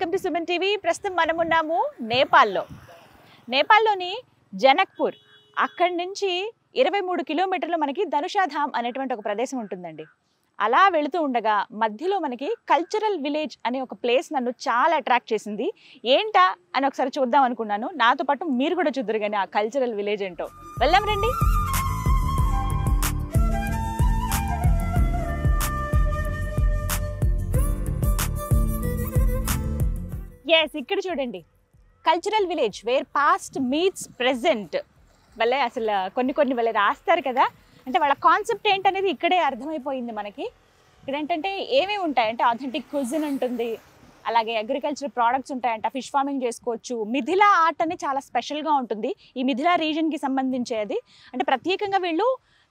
Welcome to Suman TV. ప్రస్తుతం మనం ఉన్నాము నేపాల్లోని జనక్పూర్. అక్కడి నుంచి 23 కిలోమీటర్లు మనకి ధనుషాధామ్ అనేటువంటి ఒక ప్రదేశం ఉంటుందండి. అలా వెళుతూ ఉండగా మధ్యలో మనకి కల్చరల్ విలేజ్ అనే ఒక ప్లేస్ నన్ను చాలా అట్రాక్ట్ చేసింది. ఏంటా అని ఒకసారి చూద్దాం అనుకున్నాను. నాతో పాటు మీరు కూడా చూద్దరు కానీ ఆ కల్చరల్ విలేజ్ ఏంటో. వెళ్దాం రండి. ఎస్, ఇక్కడ చూడండి, cultural village where past meets present. వాళ్ళే అసలు కొన్ని వాళ్ళే రాస్తారు కదా, అంటే వాళ్ళ కాన్సెప్ట్ ఏంటనేది ఇక్కడే అర్థమైపోయింది మనకి. ఇక్కడ ఏంటంటే ఏమేమి ఉంటాయంటే ఆథెంటిక్ క్విజిన్ ఉంటుంది, అలాగే అగ్రికల్చర్ ప్రోడక్ట్స్ ఉంటాయంట, ఫిష్ ఫార్మింగ్ చేసుకోవచ్చు. మిథిలా ఆర్ట్ అని చాలా స్పెషల్గా ఉంటుంది ఈ మిథిలా రీజన్కి సంబంధించేది. అంటే ప్రత్యేకంగా వీళ్ళు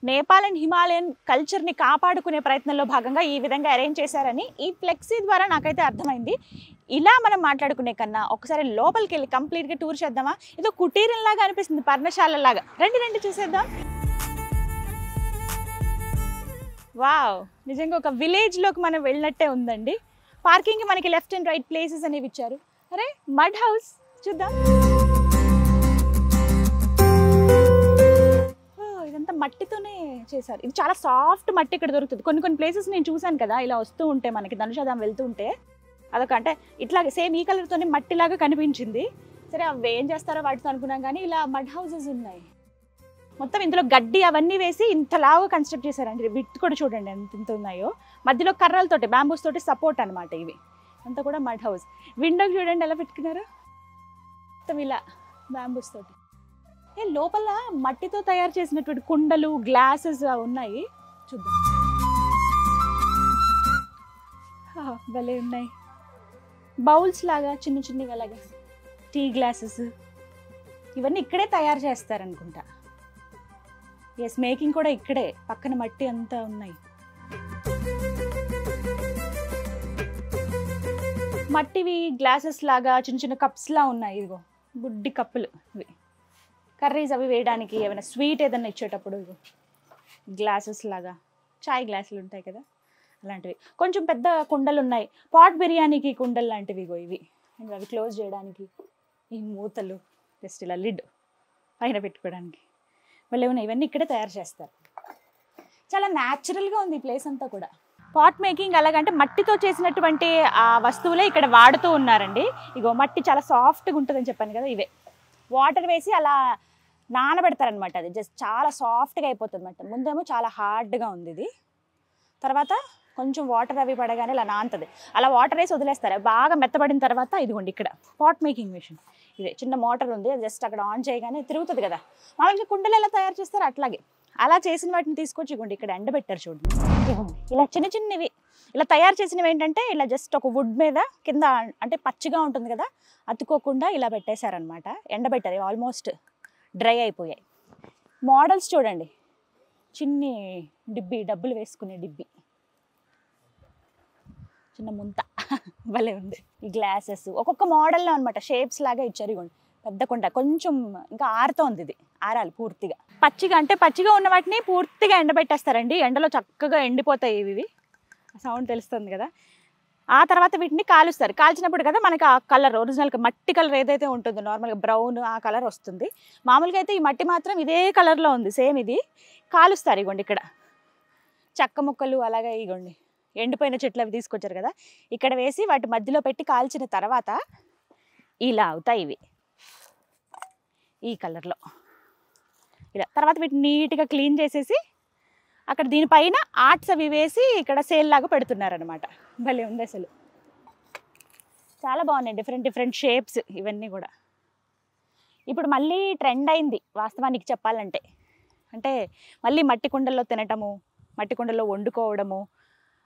నేపాల్ అండ్ హిమాలయన్ కల్చర్ని కాపాడుకునే ప్రయత్నంలో భాగంగా ఈ విధంగా అరేంజ్ చేశారని ఈ ఫ్లెక్సీ ద్వారా నాకైతే అర్థమైంది. ఇలా మనం మాట్లాడుకునే కన్నా ఒకసారి లోపలికి వెళ్ళి కంప్లీట్గా టూర్ చేద్దామా? ఏదో కుటీరంలాగా అనిపిస్తుంది, పర్ణశాలలాగా. రండి చూసేద్దాం. వావ్, నిజంగా ఒక విలేజ్లోకి మనం వెళ్ళినట్టే ఉందండి. పార్కింగ్కి మనకి లెఫ్ట్ అండ్ రైట్ ప్లేసెస్ అనేవి ఇచ్చారు. అరే, మడ్ హౌస్ చూద్దాం. ఇదంతా మట్టితోనే చేశారు. ఇది చాలా సాఫ్ట్ మట్టి ఇక్కడ దొరుకుతుంది. కొన్ని ప్లేసెస్ నేను చూశాను కదా, ఇలా వస్తూ ఉంటే మనకి ధనుషాధామ్ వెళ్తూ ఉంటే అదొక అంటే ఇట్లాగే సేమ్ ఈ కలర్తోనే మట్టిలాగా కనిపించింది. సరే, అవి ఏం చేస్తారో వాటితో అనుకున్నాం, కానీ ఇలా మడ్ హౌసెస్ ఉన్నాయి. మొత్తం ఇందులో గడ్డి అవన్నీ వేసి ఇంతలాగా కన్స్ట్రక్ట్ చేశారండి. విత్ కూడా చూడండి ఎంత ఉన్నాయో. మధ్యలో కర్రలతోటి, బ్యాంబూస్ తోటి సపోర్ట్ అనమాట ఇవి. అంతా కూడా మడ్ హౌస్. విండోకి చూడండి ఎలా పెట్టుకున్నారు, మొత్తం ఇలా బ్యాంబూస్ తోటి. లోపల మట్టితో తయారు చేసినటువంటి కుండలు, గ్లాసెస్ ఉన్నాయి. చూద్దాం. భలే ఉన్నాయి. బౌల్స్ లాగా చిన్నగా అలాగా, టీ గ్లాసెస్, ఇవన్నీ ఇక్కడే తయారు చేస్తారనుకుంటా. ఎస్, మేకింగ్ కూడా ఇక్కడే. పక్కన మట్టి అంతా ఉన్నాయి. మట్టివి గ్లాసెస్ లాగా చిన్న కప్స్ లా ఉన్నాయి. ఇదిగో బుడ్డి కప్పులు, ఇవి కర్రీస్ అవి వేయడానికి, ఏమైనా స్వీట్ ఏదైనా ఇచ్చేటప్పుడు ఇగో గ్లాసెస్ లాగా, చాయ్ గ్లాసులు ఉంటాయి కదా అలాంటివి. కొంచెం పెద్ద కుండలు ఉన్నాయి, పాట్ బిర్యానీకి కుండలు లాంటివి ఇగో ఇవి. అవి క్లోజ్ చేయడానికి ఈ మూతలు, జస్ట్ ఇలా లిడ్ పైన పెట్టుకోవడానికి వాళ్ళు ఏమైనా ఇవన్నీ ఇక్కడే తయారు చేస్తారు. చాలా న్యాచురల్గా ఉంది ఈ ప్లేస్ అంతా కూడా. పాట్ మేకింగ్ అలాగంటే మట్టితో చేసినటువంటి ఆ వస్తువులే ఇక్కడ వాడుతూ ఉన్నారండి. ఇగో మట్టి చాలా సాఫ్ట్గా ఉంటుందని చెప్పాను కదా, ఇవే వాటర్ వేసి అలా నానబెడతారనమాట. అది జస్ట్ చాలా సాఫ్ట్గా అయిపోతుంది అన్నమాట. ముందేమో చాలా హార్డ్గా ఉంది ఇది, తర్వాత కొంచెం వాటర్ అవి పడగానే ఇలా నానుతుంది. అలా వాటర్ వేసి వదిలేస్తారు. బాగా మెత్తబడిన తర్వాత ఇదిగోండి ఇక్కడ పాట్ మేకింగ్ మిషన్. ఇదే చిన్న మోటార్ ఉంది, జస్ట్ అక్కడ ఆన్ చేయగానే తిరుగుతుంది కదా. మామూలుగా కుండలు ఎలా తయారు చేస్తారు అట్లాగే అలా చేసిన వాటిని తీసుకొచ్చి ఇవ్వండి ఇక్కడ ఎండబెట్టారు చూడండి. ఇలా చిన్నవి ఇలా తయారు చేసినవి ఏంటంటే ఇలా జస్ట్ ఒక వుడ్ మీద కింద, అంటే పచ్చిగా ఉంటుంది కదా, అతుక్కోకుండా ఇలా పెట్టేశారనమాట. ఎండబెట్టారు, ఆల్మోస్ట్ డ్రై అయిపోయాయి. మోడల్స్ చూడండి, చిన్ని డిబ్బి, డబ్బులు వేసుకునే డిబ్బి, చిన్న ముంత భలే ఉంది. ఈ గ్లాసెస్ ఒక్కొక్క మోడల్లో అనమాట, షేప్స్ లాగా ఇచ్చారు. ఇవ్వండి పెద్ద కుండ, కొంచెం ఇంకా ఆరుతోంది, ఇది ఆరాలి పూర్తిగా. పచ్చిగా ఉన్న వాటిని పూర్తిగా ఎండబెట్టేస్తారండి. ఎండలో చక్కగా ఎండిపోతాయి ఇవి. సౌండ్ తెలుస్తుంది కదా. ఆ తర్వాత వీటిని కాలుస్తారు. కాల్చినప్పుడు కదా మనకి ఆ కలర్, ఒరిజినల్ మట్టి కలర్ ఏదైతే ఉంటుందో నార్మల్గా బ్రౌన్, ఆ కలర్ వస్తుంది. మామూలుగా అయితే ఈ మట్టి మాత్రం ఇదే కలర్లో ఉంది, సేమ్ ఇది. కాలుస్తారు. ఇగోండి ఇక్కడ చెక్క ముక్కలు, అలాగే ఇగోండి ఎండిపోయిన చెట్లు అవి తీసుకొచ్చారు కదా, ఇక్కడ వేసి వాటి మధ్యలో పెట్టి కాల్చిన తర్వాత ఇలా అవుతాయి ఇవి, ఈ కలర్లో ఇలా. తర్వాత వీటిని నీట్గా క్లీన్ చేసేసి అక్కడ దీనిపైన ఆర్ట్స్ అవి వేసి ఇక్కడ సేల్ లాగా పెడుతున్నారనమాట. భలే ఉంది అసలు, చాలా బాగున్నాయి. డిఫరెంట్ షేప్స్ ఇవన్నీ కూడా. ఇప్పుడు మళ్ళీ ట్రెండ్ అయింది వాస్తవానికి చెప్పాలంటే. అంటే మళ్ళీ మట్టి కుండల్లో తినటము, మట్టి కుండల్లో వండుకోవడము.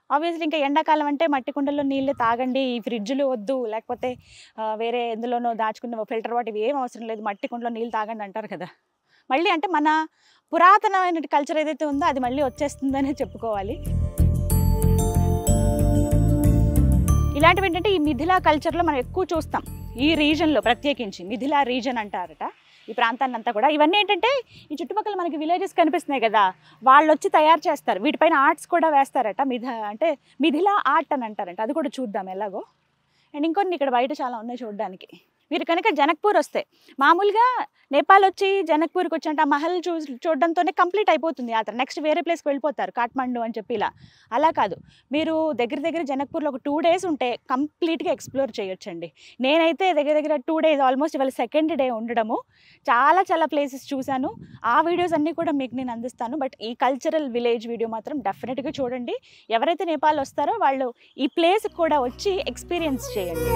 ఆబ్వియస్లీ ఇంకా ఎండాకాలం అంటే మట్టి కుండల్లో నీళ్ళు తాగండి, ఈ ఫ్రిడ్జ్లు వద్దు, లేకపోతే వేరే ఎందులోనో దాచుకున్న ఫిల్టర్ వాటర్ ఏం అవసరం లేదు, మట్టి కుండలో నీళ్ళు తాగండి అంటారు కదా. మళ్ళీ అంటే మన పురాతనమైన కల్చర్ ఏదైతే ఉందో అది మళ్ళీ వచ్చేస్తుందనే చెప్పుకోవాలి. ఇలాంటివి ఏంటంటే ఈ మిథిలా కల్చర్లో మనం ఎక్కువ చూస్తాం. ఈ రీజన్లో ప్రత్యేకించి మిథిలా రీజన్ అంటారట ఈ ప్రాంతాన్ని అంతా కూడా. ఇవన్నీ ఏంటంటే ఈ చుట్టుపక్కల మనకి విలేజెస్ కనిపిస్తున్నాయి కదా, వాళ్ళు వచ్చి తయారు చేస్తారు. వీటిపైన ఆర్ట్స్ కూడా వేస్తారట. అంటే మిథిలా ఆర్ట్ అని అంటారంట. అది కూడా చూద్దాం ఎలాగో. అండ్ ఇంకొన్ని ఇక్కడ బయట చాలా ఉన్నాయి చూడడానికి. మీరు కనుక జనక్పూర్ వస్తే, మామూలుగా నేపాల్ వచ్చి జనక్పూర్కి వచ్చి అంటే ఆ మహల్ చూడడంతోనే కంప్లీట్ అయిపోతుంది యాత్ర. నెక్స్ట్ వేరే ప్లేస్కి వెళ్ళిపోతారు, కాఠ్మండు అని చెప్పి ఇలా. అలా కాదు, మీరు దగ్గర జనక్పూర్లో ఒక 2 days ఉంటే కంప్లీట్గా ఎక్స్ప్లోర్ చేయొచ్చండి. నేనైతే దగ్గర 2 days, ఆల్మోస్ట్ ఇవాళ సెకండ్ డే ఉండడము, చాలా ప్లేసెస్ చూశాను. ఆ వీడియోస్ అన్నీ కూడా మీకు నేను అందిస్తాను. బట్ ఈ కల్చరల్ విలేజ్ వీడియో మాత్రం డెఫినెట్గా చూడండి. ఎవరైతే నేపాల్ వస్తారో వాళ్ళు ఈ ప్లేస్కి కూడా వచ్చి ఎక్స్పీరియన్స్ చేయండి.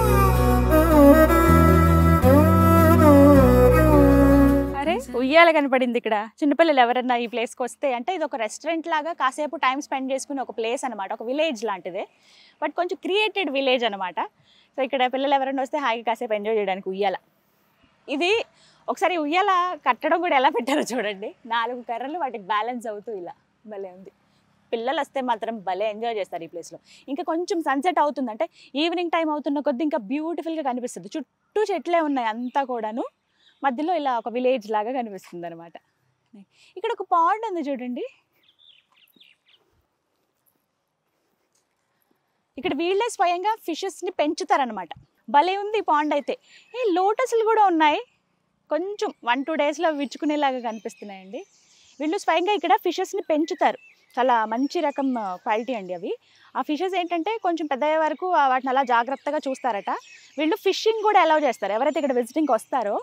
అరే ఉయ్యాల కనపడింది ఇక్కడ. చిన్నపిల్లలు ఎవరన్నా ఈ ప్లేస్కి వస్తే, అంటే ఇది ఒక రెస్టారెంట్ లాగా కాసేపు టైం స్పెండ్ చేసుకునే ఒక ప్లేస్ అనమాట, ఒక విలేజ్ లాంటిదే, బట్ కొంచెం క్రియేటెడ్ విలేజ్ అనమాట. సో ఇక్కడ పిల్లలు ఎవరైనా వస్తే హాయిగా కాసేపు ఎంజాయ్ చేయడానికి ఉయ్యాల. ఇది ఒకసారి ఉయ్యాల కట్టడం కూడా ఎలా పెట్టారో చూడండి. 4 కర్రలు వాటికి బ్యాలెన్స్ అవుతూ ఇలా భలే ఉంది. పిల్లలు వస్తే మాత్రం భలే ఎంజాయ్ చేస్తారు ఈ ప్లేస్లో. ఇంకా కొంచెం సన్సెట్ అవుతుందంటే, ఈవినింగ్ టైం అవుతున్న కొద్దీ ఇంకా బ్యూటిఫుల్గా కనిపిస్తుంది. చుట్టూ చెట్లే ఉన్నాయి అంతా కూడాను, మధ్యలో ఇలా ఒక విలేజ్ లాగా కనిపిస్తుంది అనమాట. ఇక్కడ ఒక పాండ్ ఉంది చూడండి. ఇక్కడ వీళ్ళే స్వయంగా ఫిషెస్ని పెంచుతారనమాట. భలే ఉంది పాండ్ అయితే. లోటస్లు కూడా ఉన్నాయి, కొంచెం 1-2 daysలో విచ్చుకునేలాగా కనిపిస్తున్నాయండి. వీళ్ళు స్వయంగా ఇక్కడ ఫిషెస్ని పెంచుతారు. చాలా మంచి రకం క్వాలిటీ అండి అవి. ఆ ఫిషెస్ ఏంటంటే కొంచెం పెద్దయ్యే వరకు వాటిని అలా జాగ్రత్తగా చూస్తారట. వీళ్ళు ఫిషింగ్ కూడా అలౌ చేస్తారు. ఎవరైతే ఇక్కడ విజిటింగ్కి వస్తారో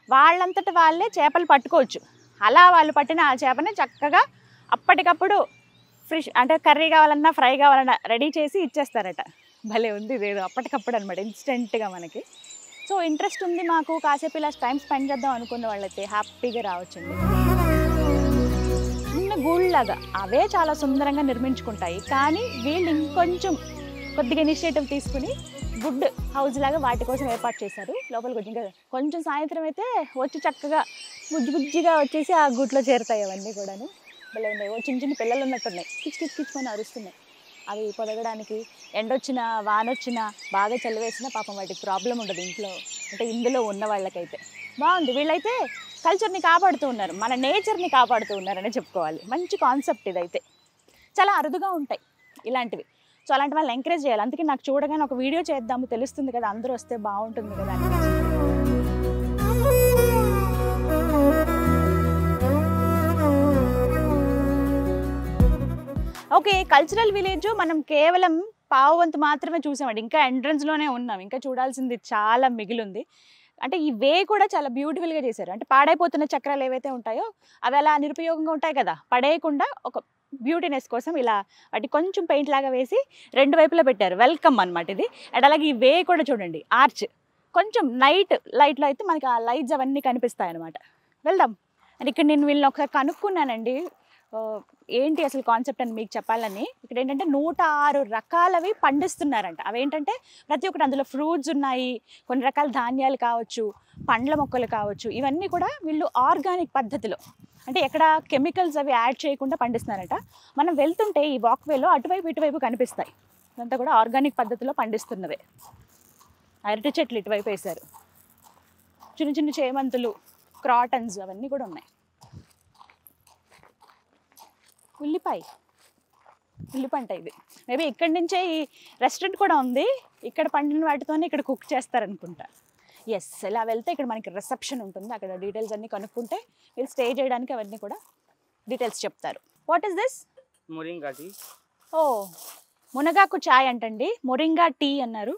వాళ్ళంతట వాళ్ళే చేపలు పట్టుకోవచ్చు. అలా వాళ్ళు పట్టిన ఆ చేపని చక్కగా అప్పటికప్పుడు ఫ్రెష్, అంటే కర్రీ కావాలన్నా ఫ్రై కావాలన్నా రెడీ చేసి ఇచ్చేస్తారట. భలే ఉంది ఇదేదో అప్పటికప్పుడు అనమాట, ఇన్స్టెంట్గా మనకి. సో ఇంట్రెస్ట్ ఉంది మాకు, కాసేపు ఇలా టైం స్పెండ్ చేద్దాం అనుకున్న వాళ్ళైతే హ్యాపీగా రావచ్చండి. చిన్న గూళ్ళలాగా అవే చాలా సుందరంగా నిర్మించుకుంటాయి, కానీ వీళ్ళు ఇంకొంచెం కొద్దిగా ఇనిషియేటివ్ తీసుకుని గుడ్ హౌస్ లాగా వాటి కోసం ఏర్పాటు చేశారు. లోపలికి వచ్చి ఇంకా కొంచెం సాయంత్రం అయితే వచ్చి చక్కగా బుజ్జిగా వచ్చేసి ఆ గుట్లో చేరుతాయి అవన్నీ కూడాను. భలే ఉన్నాయి. చిన్న పిల్లలు ఉన్నట్టున్నాయి, కిచ్చుకొని అరుస్తున్నాయి. అవి పొదగడానికి ఎండొచ్చినా వానొచ్చినా బాగా చలివేసినా పాపం వాటికి ప్రాబ్లం ఉండదు ఇంట్లో, అంటే ఇందులో ఉన్న వాళ్ళకైతే. బాగుంది. వీళ్ళైతే కల్చర్ని కాపాడుతూ ఉన్నారు, మన నేచర్ని కాపాడుతూ ఉన్నారని చెప్పుకోవాలి. మంచి కాన్సెప్ట్ ఇదైతే. చాలా అరుదుగా ఉంటాయి ఇలాంటివి. సో అలాంటి వాళ్ళని ఎంకరేజ్ చేయాలి. అందుకే నాకు చూడగానే ఒక వీడియో చేద్దాము, తెలుస్తుంది కదా, అందరూ వస్తే బాగుంటుంది కదా అని. ఓకే, కల్చరల్ విలేజ్ మనం కేవలం పావువంతు మాత్రమే చూసామండి. ఇంకా ఎంట్రన్స్లోనే ఉన్నాం, ఇంకా చూడాల్సింది చాలా మిగిలింది. అంటే ఈ వే కూడా చాలా బ్యూటిఫుల్గా చేశారు. అంటే పాడైపోతున్న చక్రాలు ఏవైతే ఉంటాయో అవి అలా నిరుపయోగంగా ఉంటాయి కదా, పడేయకుండా ఒక బ్యూటీనెస్ కోసం ఇలా వాటి కొంచెం పెయింట్ లాగా వేసి 2 వైపులా పెట్టారు. వెల్కమ్ అనమాట ఇది. అండ్ అలాగే ఈ వే కూడా చూడండి, ఆర్చ్ కొంచెం నైట్ లైట్లో అయితే మనకి ఆ లైట్స్ అవన్నీ కనిపిస్తాయి అనమాట. వెళ్దాం. అండ్ ఇక్కడ నేను వీళ్ళని ఒకసారి కనుక్కున్నానండి, ఏంటి అసలు కాన్సెప్ట్ అని మీకు చెప్పాలని. ఇక్కడ ఏంటంటే 106 రకాలవి పండిస్తున్నారంట. అవేంటంటే ప్రతి ఒక్కటి, అందులో ఫ్రూట్స్ ఉన్నాయి, కొన్ని రకాల ధాన్యాలు కావచ్చు, పండ్ల మొక్కలు కావచ్చు, ఇవన్నీ కూడా వీళ్ళు ఆర్గానిక్ పద్ధతిలో, అంటే ఎక్కడ కెమికల్స్ అవి యాడ్ చేయకుండా పండిస్తున్నారట. మనం వెళ్తుంటే ఈ వాక్వేలో అటువైపు ఇటువైపు కనిపిస్తాయి, ఇదంతా కూడా ఆర్గానిక్ పద్ధతిలో పండిస్తున్నవే. అరటి చెట్లు ఇటువైపు వేశారు, చిన్న చేమంతులు, క్రాటన్స్ అవన్నీ కూడా ఉన్నాయి. ఉల్లిపంట ఇది. మేబీ ఇక్కడి నుంచే ఈ రెస్టారెంట్ కూడా ఉంది, ఇక్కడ పండిన వాటితోనే ఇక్కడ కుక్ చేస్తారనుకుంటా. ఎస్, ఇలా వెళ్తే ఇక్కడ మనకి రిసెప్షన్ ఉంటుంది, అక్కడ డీటెయిల్స్ అన్నీ కనుక్కుంటే మీరు స్టే చేయడానికి అవన్నీ కూడా డీటెయిల్స్ చెప్తారు. What is this? Moringa tea. Oh, మునగాకు చాయ్ అంటండి, మొరింగా టీ అన్నారు.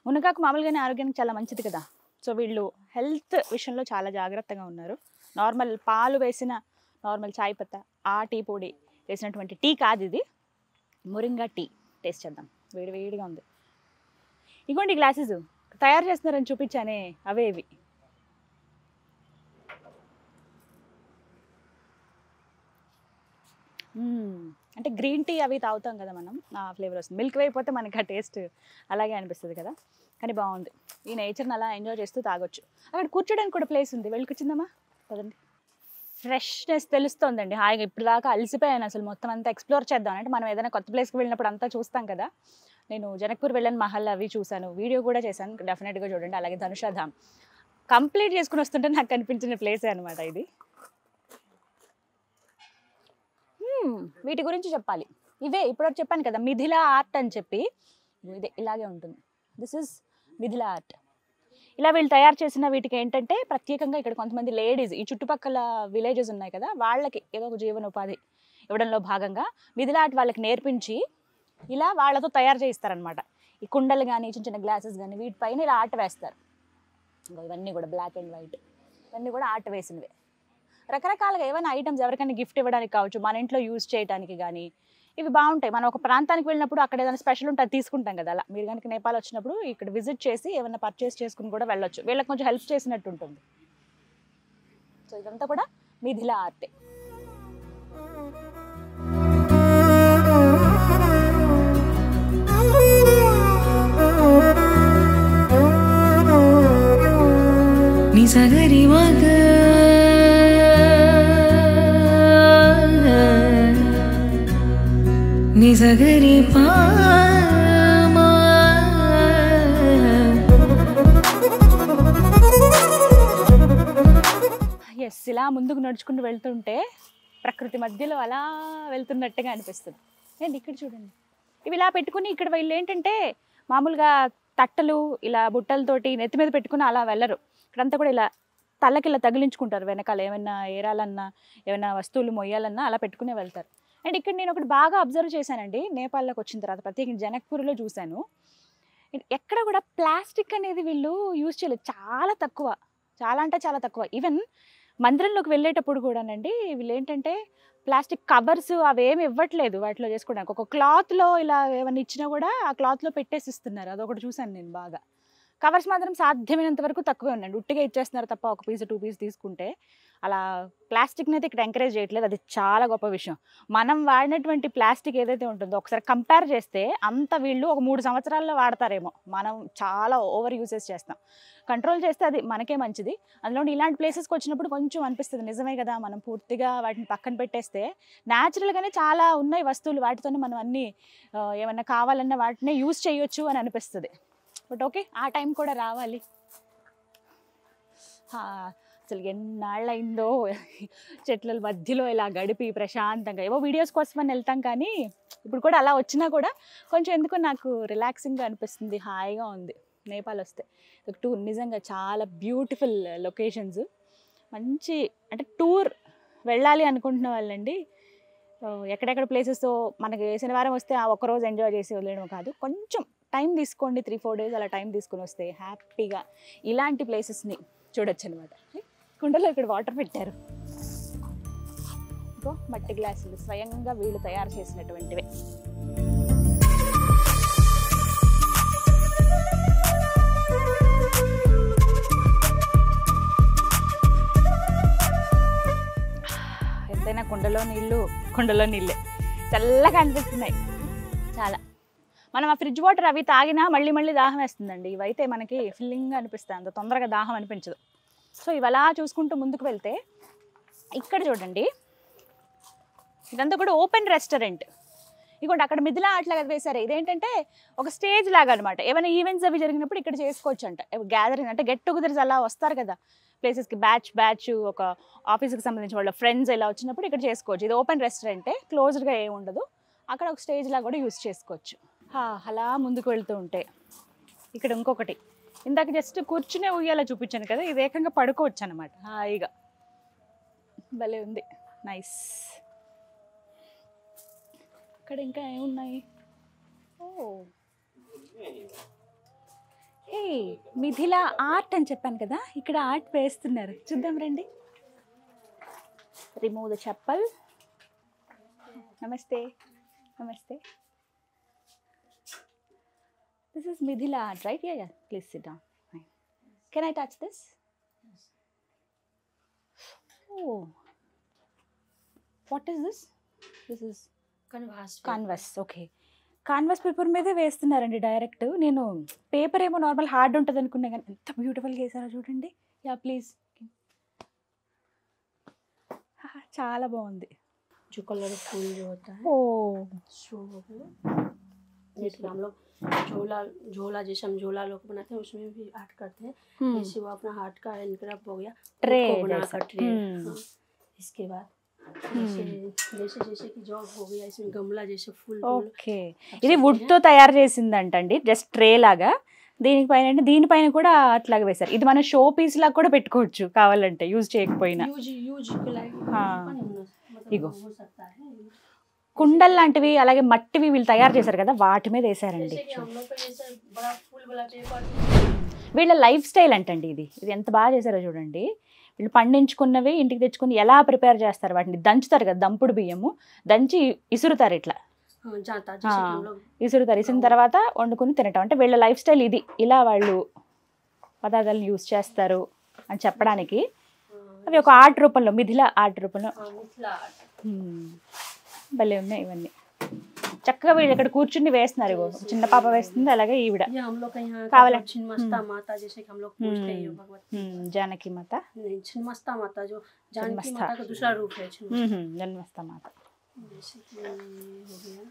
మునగాకు మామూలుగానే ఆరోగ్యానికి చాలా మంచిది కదా, సో వీళ్ళు హెల్త్ విషయంలో చాలా జాగ్రత్తగా ఉన్నారు. నార్మల్ పాలు వేసిన నార్మల్ చాయ్ పత్తా, ఆ టీ పొడి వేసినటువంటి టీ కాదు ఇది, మొరింగా టీ. టేస్ట్ చేద్దాం, వేడిగా ఉంది. ఇగోండి గ్లాసెస్ తయారు చేస్తున్నారని చూపించానే, అవే ఇవి. అంటే గ్రీన్ టీ అవి తాగుతాం కదా మనం, ఆ ఫ్లేవర్ వస్తుంది. మిల్క్ అయిపోతే మనకి ఆ టేస్ట్ అలాగే అనిపిస్తుంది కదా, కానీ బాగుంది. ఈ నేచర్ని అలా ఎంజాయ్ చేస్తూ తాగొచ్చు. అక్కడ కూర్చోడానికి కూడా ప్లేస్ ఉంది, వెళ్ళి కూర్చుందామా? పదండి. ఫ్రెష్నెస్ తెలుస్తుందండి హాయిగా. ఇప్పుడు దాకా అలసిపోయాను అసలు, మొత్తం అంతా ఎక్స్ప్లోర్ చేద్దాం. అంటే మనం ఏదైనా కొత్త ప్లేస్కి వెళ్ళినప్పుడు అంతా చూస్తాం కదా. నేను జనక్పూర్ వెళ్ళాను, మహల్ అవి చూశాను, వీడియో కూడా చేశాను, డెఫినెట్గా చూడండి. అలాగే ధనుషాధామ్ కంప్లీట్ చేసుకుని వస్తుంటే నాకు కనిపించిన ప్లేసే అనమాట ఇది. వీటి గురించి చెప్పాలి. ఇవే ఇప్పుడు చెప్పాను కదా, మిథిలా ఆర్ట్ అని చెప్పి, ఇదే ఇలాగే ఉంటుంది. This is Mithila art. ఇలా వీళ్ళు తయారు చేసిన వీటికి ఏంటంటే ప్రత్యేకంగా ఇక్కడ కొంతమంది లేడీస్ ఈ చుట్టుపక్కల విలేజెస్ ఉన్నాయి కదా, వాళ్ళకి ఏదో ఒక జీవనోపాధి ఇవ్వడంలో భాగంగా మిథిలా ఆర్ట్ వాళ్ళకి నేర్పించి ఇలా వాళ్ళతో తయారు చేయిస్తారనమాట. ఈ కుండలు కానీ చిన్న చిన్న గ్లాసెస్ కానీ వీటిపైన ఇలా ఆర్ట్ వేస్తారు. ఇవన్నీ కూడా బ్లాక్ అండ్ వైట్, ఇవన్నీ కూడా ఆర్ట్ వేసినవే. రకరకాలుగా ఏమైనా ఐటమ్స్ ఎవరికైనా గిఫ్ట్ ఇవ్వడానికి కావచ్చు, మన ఇంట్లో యూజ్ చేయడానికి కానీ ఇవి బాగుంటాయి. మనం ఒక ప్రాంతానికి వెళ్ళినప్పుడు అక్కడ ఏదైనా స్పెషల్ ఉంటే అది తీసుకుంటాం కదా. అలా మీరు కనుక నేపాల్ వచ్చినప్పుడు ఇక్కడ విజిట్ చేసి ఏమైనా పర్చేస్ చేసుకుని కూడా వెళ్ళొచ్చు. వీళ్ళకి కొంచెం హెల్ప్ చేసినట్టు ఉంటుంది. సో ఇదంతా కూడా మిథిలా ఆర్టే. నిసగరి మగ నిసగరి పామా. ఎస్, ఇలా ముందుకు నడుచుకుంటూ వెళ్తుంటే ప్రకృతి మధ్యలో అలా వెళ్తున్నట్టుగా అనిపిస్తుంది. నేను ఇక్కడ చూడండి, ఇవి ఇలా పెట్టుకుని ఇక్కడ వీళ్ళు ఏంటంటే మామూలుగా తట్టలు ఇలా బుట్టలతోటి నెత్తి మీద పెట్టుకుని అలా వెళ్ళరు. ఇక్కడంతా కూడా ఇలా తలకి ఇలా తగిలించుకుంటారు. వెనకాల ఏమైనా ఏరాలన్నా ఏమైనా వస్తువులు మొయ్యాలన్నా అలా పెట్టుకునే వెళ్తారు. అండ్ ఇక్కడ నేను ఒకటి బాగా అబ్జర్వ్ చేశానండి, నేపాల్లోకి వచ్చిన తర్వాత ప్రత్యేకించి జనక్పూర్లో చూశాను. ఎక్కడ కూడా ప్లాస్టిక్ అనేది వీళ్ళు యూజ్ చేయలేదు, చాలా తక్కువ, చాలా అంటే చాలా తక్కువ. ఈవెన్ మందిరంలోకి వెళ్ళేటప్పుడు కూడానండి వీళ్ళు ఏంటంటే ప్లాస్టిక్ కవర్స్ అవేమి ఇవ్వట్లేదు వాటిలో చేసుకోవడానికి. ఒక క్లాత్లో ఇలా ఏమైనా ఇచ్చినా కూడా ఆ క్లాత్లో పెట్టేసి ఇస్తున్నారు. అదొకటి చూశాను నేను బాగా. కవర్స్ మాత్రం సాధ్యమైనంత వరకు తక్కువే ఉన్నాయండి, ఉట్టిగా ఇచ్చేస్తున్నారు తప్ప ఒక పీస్ 2 పీస్ తీసుకుంటే. అలా ప్లాస్టిక్ని అయితే ఇక్కడ ఎంకరేజ్ చేయట్లేదు, అది చాలా గొప్ప విషయం. మనం వాడినటువంటి ప్లాస్టిక్ ఏదైతే ఉంటుందో ఒకసారి కంపేర్ చేస్తే అంత వీళ్ళు ఒక 3 సంవత్సరాల్లో వాడతారేమో, మనం చాలా ఓవర్ యూసేజ్ చేస్తాం. కంట్రోల్ చేస్తే అది మనకే మంచిది. అందులో ఇలాంటి ప్లేసెస్కి వచ్చినప్పుడు కొంచెం అనిపిస్తుంది నిజమే కదా, మనం పూర్తిగా వాటిని పక్కన పెట్టేస్తే న్యాచురల్గానే చాలా ఉన్నాయి వస్తువులు, వాటితోనే మనం అన్నీ ఏమన్నా కావాలన్నా వాటినే యూజ్ చేయొచ్చు అని అనిపిస్తుంది. బట్ ఓకే, ఆ టైం కూడా రావాలి. అసలు ఎన్నాళ్ళైందో చెట్ల మధ్యలో ఇలా గడిపి ప్రశాంతంగా ఏవో వీడియోస్ కోసమని వెళ్తాం, కానీ ఇప్పుడు కూడా అలా వచ్చినా కూడా కొంచెం ఎందుకో నాకు రిలాక్సింగ్గా అనిపిస్తుంది, హాయిగా ఉంది నేపాల్ వస్తే. టూర్ నిజంగా చాలా బ్యూటిఫుల్ లొకేషన్స్. మంచి అంటే టూర్ వెళ్ళాలి అనుకుంటున్న వాళ్ళండి, ఎక్కడెక్కడ ప్లేసెస్ మనకి శనివారం వస్తే ఆ ఒక్కరోజు ఎంజాయ్ చేసి వదిలేయడం కాదు, కొంచెం టైం తీసుకోండి, 3-4 డేస్ అలా టైం తీసుకొని వస్తే హ్యాపీగా ఇలాంటి ప్లేసెస్ని చూడొచ్చు అనమాట. కుండలో ఇక్కడ వాటర్ పెట్టారు, ఇంకో మట్టి గ్లాసులు స్వయంగా వీళ్ళు తయారు చేసినటువంటివే. ఎంతైనా కుండలో నీళ్ళే చల్లగా అనిపిస్తున్నాయి చాలా. మనం ఆ ఫ్రిడ్జ్ వాటర్ అవి తాగినా మళ్ళీ మళ్ళీ దాహం వేస్తుందండి, ఇవైతే మనకి ఫిల్లింగ్గా అనిపిస్తాయి, అంత తొందరగా దాహం అనిపించదు. సో ఇవి అలా చూసుకుంటూ ముందుకు వెళ్తే ఇక్కడ చూడండి, ఇదంతా కూడా ఓపెన్ రెస్టారెంట్. ఇదిగోండి అక్కడ మిథిలా ఆర్ట్ లాగా వేశారు, ఇదేంటంటే ఒక స్టేజ్ లాగా అనమాట. ఏమైనా ఈవెంట్స్ అవి జరిగినప్పుడు ఇక్కడ చేసుకోవచ్చు అంట, గ్యాదరింగ్ అంటే గెట్ టుగెదర్స్ అలా వస్తారు కదా ప్లేసెస్కి, బ్యాచ్ ఒక ఆఫీస్కి సంబంధించిన వాళ్ళ ఫ్రెండ్స్ ఇలా వచ్చినప్పుడు ఇక్కడ చేసుకోవచ్చు. ఇది ఓపెన్ రెస్టారెంటే, క్లోజ్డ్గా ఏమి ఉండదు. అక్కడ ఒక స్టేజ్ లాగా కూడా యూజ్ చేసుకోవచ్చు. అలా ముందుకు వెళ్తూ ఉంటే ఇక్కడ ఇంకొకటి, ఇందాక జస్ట్ కూర్చునే ఉయ్యాల చూపించాను కదా, ఇది ఏకంగా పడుకోవచ్చు అనమాట హాయిగా, భలే ఉంది, నైస్. ఇక్కడ ఇంకా ఏమున్నాయి, ఏ మిథిలా ఆర్ట్ అని చెప్పాను కదా, ఇక్కడ ఆర్ట్ వేస్తున్నారు, చూద్దాం రండి. Remove the chappal. నమస్తే నమస్తే. This is Midhila art, right? Yeah. Please sit down. Fine. Can I touch this? Yes. Oh. What is this? This is canvas. Okay. Canvas paper మీదే వేస్తున్నారండి డైరెక్ట్. నేను పేపర్ ఏమో నార్మల్ హార్డ్ ఉంటుంది అనుకున్నా, కానీ ఎంత బ్యూటిఫుల్గా వేసారో చూడండి. Yeah please. చాలా బాగుంది. जो कलर फूल जो होता है ओ शो जैसे हम लोग झोला जैसे हम झोला लोग बनाते हैं उसमें भी आर्ट करते हैं, जैसे वो अपना हार्ट का हैंडक्राफ्ट हो गया, ट्रे बनाकर ट्रे। इसके बाद जैसे जैसे कि जॉब हो गया, इसमें गमला जैसे फूल। ఓకే, ఇది వుడ్ తో తయారు చేసిందంటండి, జస్ట్ ట్రే లాగా. దీనిపైన కూడా అట్లాగే వేశారు. ఇది మన షో పీస్ లాగా కూడా పెట్టుకోవచ్చు కావాలంటే, యూజ్ చేయకపోయినా. यूज के लायक हाँ। मतलब इगो। हो सकता है। కుండల్ లాంటివి అలాగే మట్టివి వీళ్ళు తయారు చేశారు కదా, వాటి మీద వేసారండి. जैसे कि हम लोग का जैसे बड़ा फूल वाला पेपर వీళ్ళ లైఫ్ స్టైల్ అంటండి ఇది. ఇది ఎంత బాగా చేశారో చూడండి. వీళ్ళు పండించుకున్నవి ఇంటికి తెచ్చుకుని ఎలా ప్రిపేర్ చేస్తారు, వాటిని దంచుతారు కదా, దంపుడు బియ్యము దంచి ఇసురుతారు ఇట్లా. जाता जैसे कि हम लोग ఇసురుతారు, ఇసిన తర్వాత వండుకుని తినటం. అంటే వీళ్ళ లైఫ్ స్టైల్ ఇది, ఇలా వాళ్ళు పదార్థాలను యూజ్ చేస్తారు అని చెప్పడానికి. అవి ఒక ఆర్ట్ రూపంలో, మిథిలా ఆర్ట్ రూపంలో. मिथिला आर्ट। భలే ఉన్నాయి ఇవన్నీ. చక్కగా వీళ్ళు ఇక్కడ కూర్చుని వేస్తున్నారు. ఇగో చిన్న పాప వేస్తుంది, అలాగే ఈవిడ. ये हम लोग का यहाँ कावला। का छिन्नमस्ता माता जैसे कि हम लोग पूछते हैं भगवती। జానకి మాత, नहीं, छिन्नमस्ता माता जो जानकी छिन्नमस्ता। माता का दूसरा रूप है छिन्नमस्ता। జన్మస్థ మాత. जैसे कि ये हो गया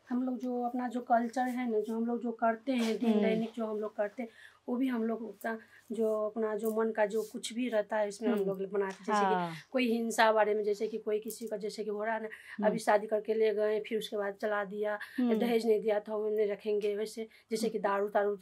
हम लोग जो अपना जो कल्चर है ना, जो हम लोग जो करते हैं दिन दैनिक जो हम लोग करते हैं, वो भी हम लोग उतना जो अपना जो मन का जो कुछ भी रहता है इसमें हम लोग बनाते हैं। जैसे कि कोई हिंसा बारे में, जैसे कि कोई किसी का जैसे कि हो रहा है ना, अभी शादी करके ले गए फिर उसके बाद चला दिया, दहेज नहीं दिया था वो नहीं रखेंगे, वैसे जैसे कि दारू तारू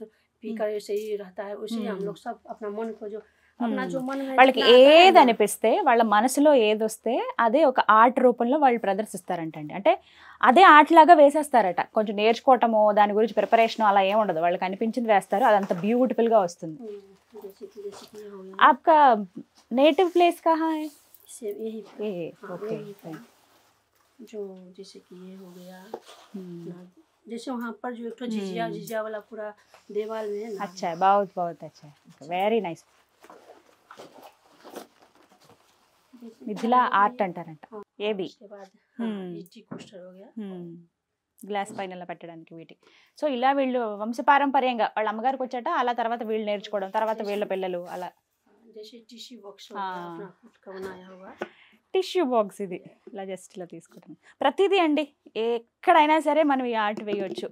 पी कर ऐसे ही रहता है, वैसे ही हम लोग सब अपना मन को जो अपना जो मन में వాళ్ళకి जितना आता है ఏది ना, అనిపిస్తే, వాళ్ళ మనసులో ఏదొస్తే అదే ఒక ఆర్ట్ రూపంలో వాళ్ళు ప్రదర్శిస్తారంటండి. అంటే అదే ఆర్ట్ లాగా వేసేస్తారట. కొంచెం నేర్చుకోవటమో దాని గురించి ప్రిపరేషన్ అలా ఏం ఉండదు, వాళ్ళకి అనిపించింది వేస్తారు, అదంతా బ్యూటిఫుల్ గా వస్తుంది. जैसे कि ये हो गया आपका नेटिव प्लेस कहाँ है? इससे यही ये हाँ, ओके. यही था। जो जैसे कि ये हो गया ना, जैसे वहाँ पर जो एक ठो झिझिया झिझिया वाला पूरा दीवार में है ना। अच्छा है, बहुत बहुत अच्छा है, वेरी నైస్. మిథిలా ఆర్ట్ అంటారంట. ఏబి उसके बाद हाँ, ये टी कोस्टर हो गया। గ్లాస్ పైన ఇలా పెట్టడానికి వీటి. సో ఇలా వీళ్ళు వంశపారంపర్యంగా వాళ్ళ అమ్మగారికి వచ్చాట, అలా తర్వాత వీళ్ళు నేర్చుకోవడం, తర్వాత వీళ్ళ పిల్లలు అలా. जैसे टिश्यू बॉक्स हो गया अपना खुद का बनाया हुआ। టిష్యూ బాక్స్ ఇది ఇలా జస్ట్ ఇలా తీసుకుంటాం. ప్రతిదీ అండి, ఎక్కడైనా సరే మనం ఈ ఆర్ట్ వేయొచ్చు.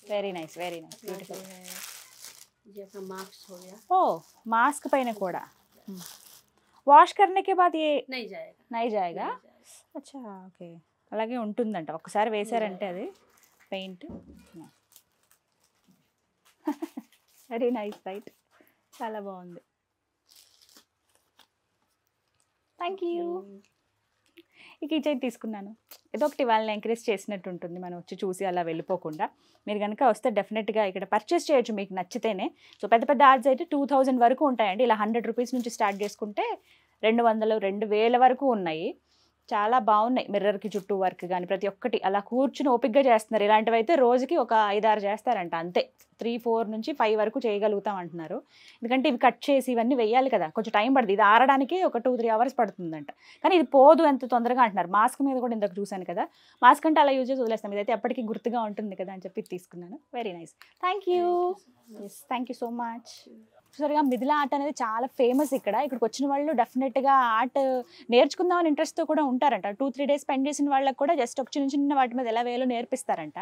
Very nice, very nice, beautiful. ये अपना मास्क हो गया। ఓ మాస్క్ పైన కూడా వాష్ करने के बाद ये नहीं जाएगा नहीं जाएगा. అచ్చా ఓకే, అలాగే ఉంటుందంట. ఒకసారి వేసారంటే అది పెయింట్. వెరీ నైస్, రైట్, చాలా బాగుంది. Thank you. ఈ కిచెన్ తీసుకున్నాను, ఏదో ఒకటి వాళ్ళని ఎంకరేజ్ చేసినట్టు ఉంటుంది, మనం వచ్చి చూసి అలా వెళ్ళిపోకుండా. మీరు కనుక వస్తే డెఫినెట్గా ఇక్కడ పర్చేస్ చేయొచ్చు మీకు నచ్చితేనే. సో పెద్ద పెద్ద ఆర్ట్స్ అయితే 2000 వరకు ఉంటాయండి. ఇలా 100 రూపీస్ నుంచి స్టార్ట్ చేసుకుంటే 200, 2000 వరకు ఉన్నాయి. చాలా బాగున్నాయి. మిర్రర్కి చుట్టూ వర్క్ కానీ ప్రతి ఒక్కటి అలా కూర్చుని ఓపిక్గా చేస్తున్నారు. ఇలాంటివి అయితే రోజుకి ఒక 5-6 చేస్తారంట అంతే. 3-4 నుంచి 5 వరకు చేయగలుగుతాం అంటున్నారు. ఎందుకంటే ఇవి కట్ చేసి ఇవన్నీ వేయాలి కదా, కొంచెం టైం పడుతుంది. ఇది ఆరడానికి ఒక 2-3 అవర్స్ పడుతుందంట. కానీ ఇది పోదు ఎంత తొందరగా అంటున్నారు. మాస్క్ మీద కూడా ఇందాక చూశాను కదా, మాస్క్ అంటే అలా యూజ్ చేసి వదిలేస్తాం, ఇదైతే ఎప్పటికీ గుర్తుగా ఉంటుంది కదా అని చెప్పి తీసుకున్నాను. Very nice, thank you. Yes, thank you so much. చూసారుగా, మిథిలా ఆర్ట్ అనేది చాలా ఫేమస్ ఇక్కడ. ఇక్కడికి వచ్చిన వాళ్ళు డెఫినెట్గా ఆర్ట్ నేర్చుకుందామని ఇంట్రెస్ట్తో కూడా ఉంటారంట. 2-3 డేస్ స్పెండ్ చేసిన వాళ్ళకి కూడా జస్ట్ ఒక చిన్న చిన్న వాటి మీద ఎలా వేయాలో నేర్పిస్తారంట.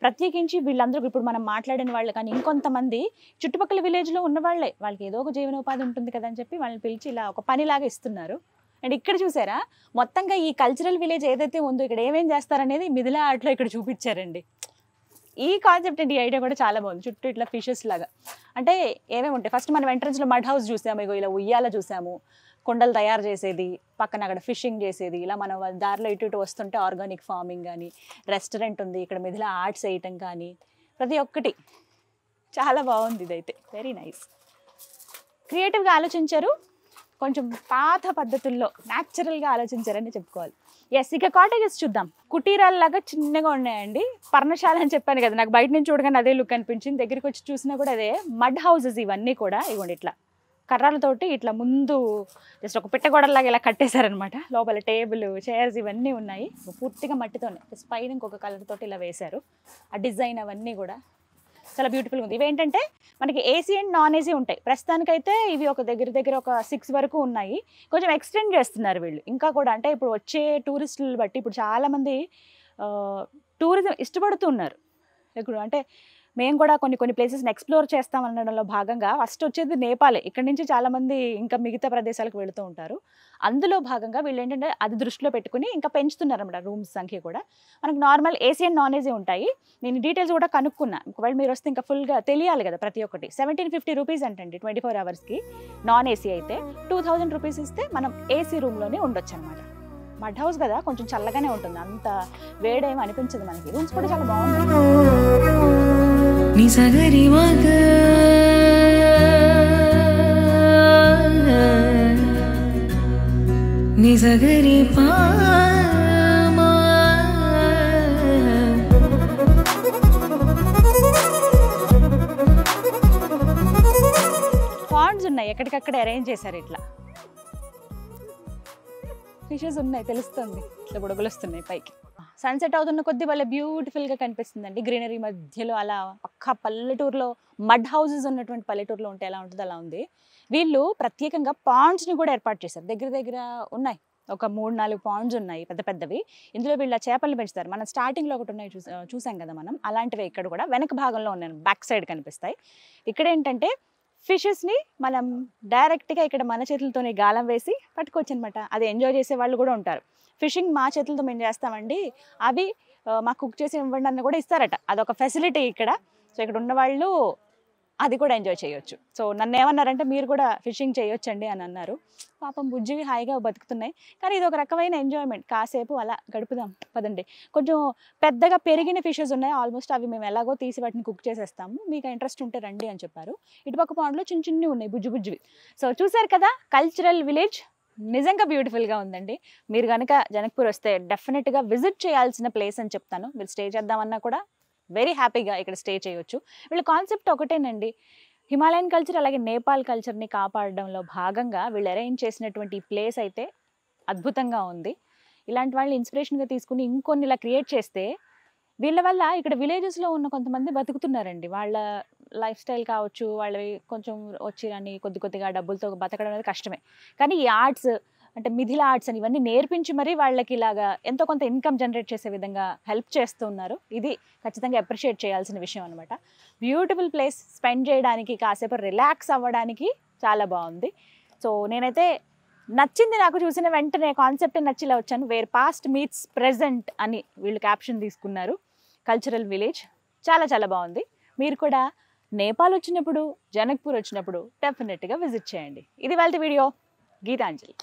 ప్రత్యేకించి వీళ్ళందరూ ఇప్పుడు మనం మాట్లాడిన వాళ్ళు కానీ ఇంకొంతమంది చుట్టుపక్కల విలేజ్లో ఉన్న వాళ్ళే, వాళ్ళకి ఏదో ఒక జీవనోపాధి ఉంటుంది కదా అని చెప్పి వాళ్ళని పిలిచి ఇలా ఒక పనిలాగా ఇస్తున్నారు. అండ్ ఇక్కడ చూసారా, మొత్తంగా ఈ కల్చరల్ విలేజ్ ఏదైతే ఉందో ఇక్కడ ఏమేం చేస్తారనేది మిథిలా ఆర్ట్లో ఇక్కడ చూపించారండి. ఈ కాన్సెప్ట్ అండి, ఈ ఐడియా కూడా చాలా బాగుంది. చుట్టూ ఇట్లా ఫిషెస్ లాగా, అంటే ఏమేమి ఉంటాయి. ఫస్ట్ మనం ఎంట్రన్స్లో మడ్ హౌస్ చూసాము, ఇగో ఇలా ఉయ్యాల చూసాము, కొండలు తయారు చేసేది, పక్కన అక్కడ ఫిషింగ్ చేసేది, ఇలా మనం దారిలో ఇటు ఇటు వస్తుంటే ఆర్గానిక్ ఫార్మింగ్ కానీ, రెస్టారెంట్ ఉంది ఇక్కడ, మిథిలా ఆర్ట్స్ వేయటం కానీ, ప్రతి ఒక్కటి చాలా బాగుంది. ఇదైతే వెరీ నైస్, క్రియేటివ్గా ఆలోచించారు, కొంచెం పాత పద్ధతుల్లో న్యాచురల్గా ఆలోచించారని చెప్పుకోవాలి. ఎస్, ఇక కాటేజెస్ చూద్దాం. కుటీరాల్లాగా చిన్నగా ఉన్నాయండి. పర్ణశాల అని చెప్పాను కదా, నాకు బయట నుంచి చూడగానే అదే లుక్ అనిపించింది. దగ్గరికి వచ్చి చూసినా కూడా అదే. మడ్ హౌసెస్ ఇవన్నీ కూడా ఇవ్వండి, ఇట్లా కర్రలతోటి ఇట్లా ముందు జస్ట్ ఒక పిట్టగోడలాగా ఇలా కట్టేశారనమాట. లోపల టేబుల్, చైర్స్ ఇవన్నీ ఉన్నాయి, పూర్తిగా మట్టితోనే. జస్ట్ పైన ఇంకొక కలర్ తోటి ఇలా వేశారు. ఆ డిజైన్ అవన్నీ కూడా చాలా బ్యూటిఫుల్గా ఉంది. ఇవేంటంటే మనకి ఏసీ అండ్ నాన్ ఏసీ ఉంటాయి. ప్రస్తుతానికైతే ఇవి ఒక దగ్గర ఒక 6 వరకు ఉన్నాయి. కొంచెం ఎక్స్టెండ్ చేస్తున్నారు వీళ్ళు ఇంకా కూడా. అంటే ఇప్పుడు వచ్చే టూరిస్టులు బట్టి ఇప్పుడు చాలామంది టూరిజం ఇష్టపడుతున్నారు. ఇప్పుడు అంటే మేము కూడా కొన్ని ప్లేసెస్ని ఎక్స్ప్లోర్ చేస్తామనడంలో భాగంగా ఫస్ట్ వచ్చేది నేపాలే. ఇక్కడ నుంచి చాలామంది ఇంకా మిగతా ప్రదేశాలకు వెళుతూ ఉంటారు. అందులో భాగంగా వీళ్ళు ఏంటంటే అది దృష్టిలో పెట్టుకుని ఇంకా పెంచుతున్నారన్నమాట రూమ్స్ సంఖ్య కూడా. మనకు normal AC and non AC ఉంటాయి. నేను డీటెయిల్స్ కూడా కనుక్కున్నా. ఒకవేళ మీరు వస్తే ఇంకా ఫుల్గా తెలియాలి కదా ప్రతి ఒక్కటి. 1750 రూపీస్ అంటండి 24 అవర్స్కి. నాన్ ఏసీ అయితే 2000 రూపీస్ ఇస్తే మనం ఏసీ రూమ్లోనే ఉండొచ్చు అనమాట. మడ్ హౌస్ కదా, కొంచెం చల్లగానే ఉంటుంది, అంత వేడేం అనిపించదు మనకి. రూమ్స్ కూడా చాలా బాగుంటాయి. నిసగరి మగ నిసగరి పామా పాండ్స్ ఉన్నాయి, ఎక్కడికక్కడ అరేంజ్ చేశారు. ఇట్లా ఫిషెస్ ఉన్నాయి, తెలుస్తుంది. ఇట్లా బుడగలు వస్తున్నాయి పైకి. సన్సెట్ అవుతున్న కొద్దీ వాళ్ళ బ్యూటిఫుల్గా కనిపిస్తుందండి. గ్రీనరీ మధ్యలో అలా పక్క పల్లెటూరులో మడ్ హౌసెస్ ఉన్నటువంటి పల్లెటూరులో ఉంటే ఎలా ఉంటుందో అలా ఉంది. వీళ్ళు ప్రత్యేకంగా పాండ్స్ని కూడా ఏర్పాటు చేశారు. దగ్గర ఉన్నాయి, ఒక 3-4 పాండ్స్ ఉన్నాయి పెద్ద పెద్దవి. ఇందులో వీళ్ళ చేపలు పెంచుతారు. మనం స్టార్టింగ్లో ఒకటి ఉన్నాయి చూసాం కదా మనం, అలాంటివి ఇక్కడ కూడా వెనక భాగంలో ఉన్నాయి, బ్యాక్ సైడ్ కనిపిస్తాయి. ఇక్కడ ఏంటంటే ఫిషెస్ని మనం డైరెక్ట్గా ఇక్కడ మన చేతులతోనే గాలం వేసి పట్టుకోవచ్చు అనమాట. అది ఎంజాయ్ చేసే వాళ్ళు కూడా ఉంటారు. ఫిషింగ్ మా చేతులతో మేము చేస్తామండి, అవి మాకు కుక్ చేసి ఇవ్వండి అని కూడా ఇస్తారట. అదొక ఫెసిలిటీ ఇక్కడ. సో ఇక్కడ ఉన్న వాళ్ళు అది కూడా ఎంజాయ్ చేయొచ్చు. సో నన్ను ఏమన్నారంటే మీరు కూడా ఫిషింగ్ చేయొచ్చండి అని అన్నారు. పాపం బుజ్జివి హాయిగా బతుకుతున్నాయి, కానీ ఇది ఒక రకమైన ఎంజాయ్మెంట్. కాసేపు అలా గడుపుదాం పదండి. కొంచెం పెద్దగా పెరిగిన ఫిషెస్ ఉన్నాయి ఆల్మోస్ట్, అవి మేము ఎలాగో తీసి వాటిని కుక్ చేసేస్తాము, మీకు ఇంట్రెస్ట్ ఉంటే రండి అని చెప్పారు. ఇటుపక్క పాండ్లో చిన్నవి ఉన్నాయి బుజ్జివి. సో చూసారు కదా కల్చరల్ విలేజ్, నిజంగా బ్యూటిఫుల్గా ఉందండి. మీరు కనుక జనక్పూర్ వస్తే డెఫినెట్గా విజిట్ చేయాల్సిన ప్లేస్ అని చెప్తాను. మీరు స్టే చేద్దామన్నా కూడా వెరీ హ్యాపీగా ఇక్కడ స్టే చేయొచ్చు. వీళ్ళ కాన్సెప్ట్ ఒకటేనండి, హిమాలయన్ కల్చర్ అలాగే నేపాల్ కల్చర్ని కాపాడడంలో భాగంగా వీళ్ళు అరేంజ్ చేసినటువంటి ప్లేస్ అయితే అద్భుతంగా ఉంది. ఇలాంటి వాళ్ళని ఇన్స్పిరేషన్గా తీసుకుని ఇంకొన్ని ఇలా క్రియేట్ చేస్తే వీళ్ళ వల్ల ఇక్కడ విలేజెస్లో ఉన్న కొంతమంది బతుకుతున్నారండి. వాళ్ళ లైఫ్ స్టైల్ కావచ్చు, వాళ్ళవి కొంచెం వచ్చిరని కొద్దిగా డబ్బులతో బతకడం అనేది కష్టమే. కానీ ఈ ఆర్ట్స్ అంటే మిథిల ఆర్ట్స్ అని ఇవన్నీ నేర్పించి మరీ వాళ్ళకి ఇలాగా ఎంతో కొంత ఇన్కమ్ జనరేట్ చేసే విధంగా హెల్ప్ చేస్తూ ఉన్నారు. ఇది ఖచ్చితంగా అప్రిషియేట్ చేయాల్సిన విషయం అనమాట. బ్యూటిఫుల్ ప్లేస్, స్పెండ్ చేయడానికి, కాసేపు రిలాక్స్ అవ్వడానికి చాలా బాగుంది. సో నేనైతే నచ్చింది, నాకు చూసిన వెంటనే కాన్సెప్ట్ నచ్చిలా వచ్చాను. వేర్ పాస్ట్ మీట్స్ ప్రెజెంట్ అని వీళ్ళు క్యాప్షన్ తీసుకున్నారు. కల్చరల్ విలేజ్ చాలా బాగుంది. మీరు కూడా నేపాల్ వచ్చినప్పుడు, జనక్పూర్ వచ్చినప్పుడు డెఫినెట్గా విజిట్ చేయండి. ఇది వాళ్ళ వీడియో. గీతాంజలి.